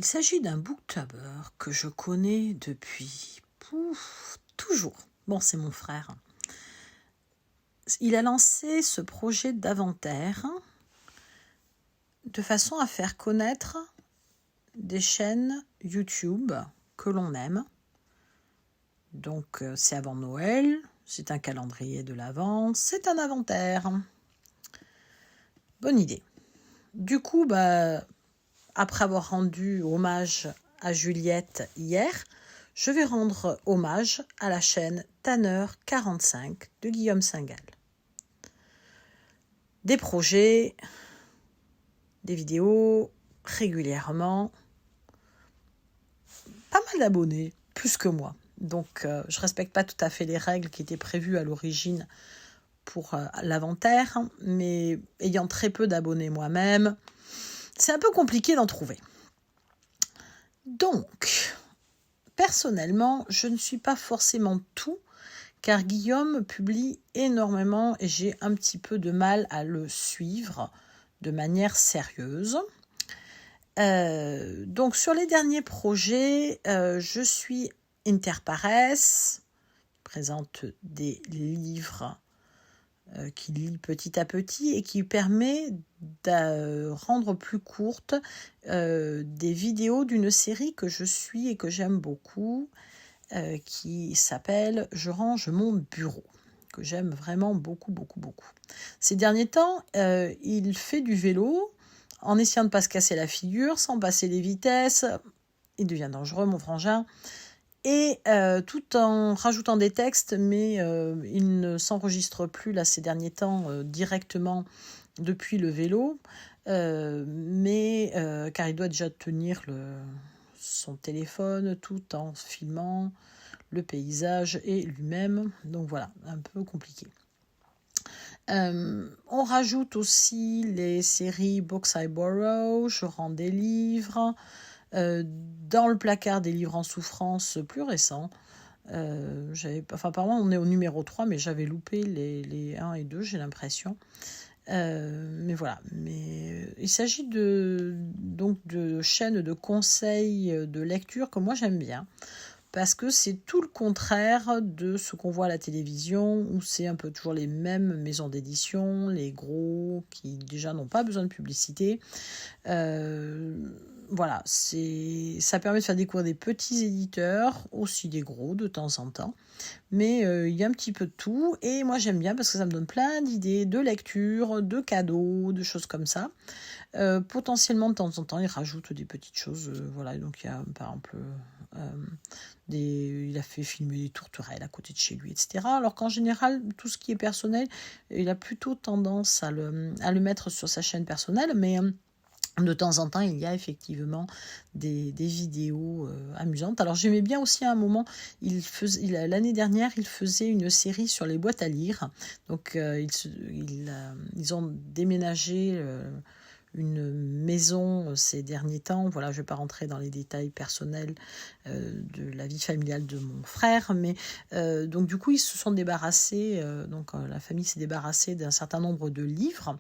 Il s'agit d'un booktuber que je connais depuis toujours. Bon, c'est mon frère. Il a lancé ce projet d'Aventaire de façon à faire connaître des chaînes YouTube que l'on aime. Donc, c'est avant Noël, c'est un calendrier de l'Avent, c'est un inventaire. Bonne idée. Du coup, après avoir rendu hommage à Juliette hier, je vais rendre hommage à la chaîne Tanner45 de Guillaume Singal. Des projets, des vidéos régulièrement, pas mal d'abonnés, plus que moi. Donc, je ne respecte pas tout à fait les règles qui étaient prévues à l'origine pour l'inventaire, mais ayant très peu d'abonnés moi-même, c'est un peu compliqué d'en trouver. Donc, personnellement, je ne suis pas forcément tout, car Guillaume publie énormément et j'ai un petit peu de mal à le suivre de manière sérieuse. Donc, sur les derniers projets, je suis Interpares, qui présente des livres qu'il lit petit à petit et qui permet de rendre plus courtes des vidéos d'une série que je suis et que j'aime beaucoup, qui s'appelle « Je range mon bureau », que j'aime vraiment beaucoup. Ces derniers temps, il fait du vélo en essayant de ne pas se casser la figure, sans passer les vitesses. Il devient dangereux, mon frangin. Et tout en rajoutant des textes, mais il ne s'enregistre plus là ces derniers temps directement depuis le vélo, car il doit déjà tenir son téléphone tout en filmant le paysage et lui-même. Donc voilà, un peu compliqué. On rajoute aussi les séries Books I Borrow, Je rends des livres, dans le placard des livres en souffrance plus récents. Apparemment on est au numéro 3, mais j'avais loupé les 1 et 2, j'ai l'impression. Mais voilà. Il s'agit donc de chaînes de conseils de lecture que moi j'aime bien, parce que c'est tout le contraire de ce qu'on voit à la télévision, où c'est un peu toujours les mêmes maisons d'édition, les gros, qui déjà n'ont pas besoin de publicité. Voilà, ça permet de faire découvrir des petits éditeurs, aussi des gros de temps en temps, mais il y a un petit peu de tout, et moi j'aime bien parce que ça me donne plein d'idées de lecture, de cadeaux, de choses comme ça. Potentiellement de temps en temps il rajoute des petites choses, voilà, donc il y a par exemple il a fait filmer des tourterelles à côté de chez lui, etc. Alors qu'en général, tout ce qui est personnel, il a plutôt tendance à le mettre sur sa chaîne personnelle, mais de temps en temps, il y a effectivement des vidéos amusantes. Alors j'aimais bien aussi à un moment, l'année dernière, il faisait une série sur les boîtes à lire. Donc ils ont déménagé une maison ces derniers temps. Voilà, je ne vais pas rentrer dans les détails personnels de la vie familiale de mon frère, mais donc du coup, ils se sont débarrassés, la famille s'est débarrassée d'un certain nombre de livres.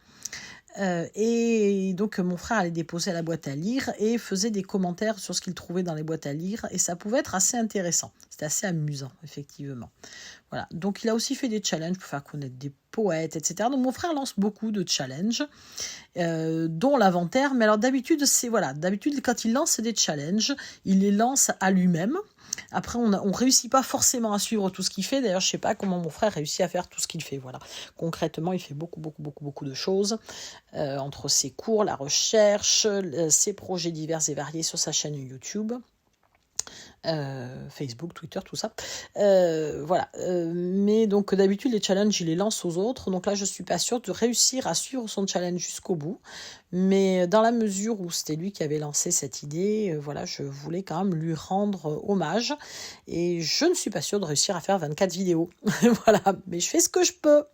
Et donc mon frère allait déposer à la boîte à lire et faisait des commentaires sur ce qu'il trouvait dans les boîtes à lire, et ça pouvait être assez intéressant, c'était assez amusant effectivement. Voilà, donc il a aussi fait des challenges pour faire connaître des poètes, etc. Donc mon frère lance beaucoup de challenges, dont l'inventaire. Mais alors d'habitude quand il lance des challenges, il les lance à lui-même. Après, on réussit pas forcément à suivre tout ce qu'il fait. D'ailleurs, je sais pas comment mon frère réussit à faire tout ce qu'il fait. Voilà. Concrètement, il fait beaucoup de choses, entre ses cours, la recherche, ses projets divers et variés sur sa chaîne YouTube. Facebook, Twitter, tout ça. Voilà. Mais donc d'habitude les challenges il les lance aux autres. Donc là je suis pas sûre de réussir à suivre son challenge jusqu'au bout. Mais dans la mesure où c'était lui qui avait lancé cette idée, voilà, je voulais quand même lui rendre hommage. Et je ne suis pas sûre de réussir à faire 24 vidéos. Voilà. Mais je fais ce que je peux.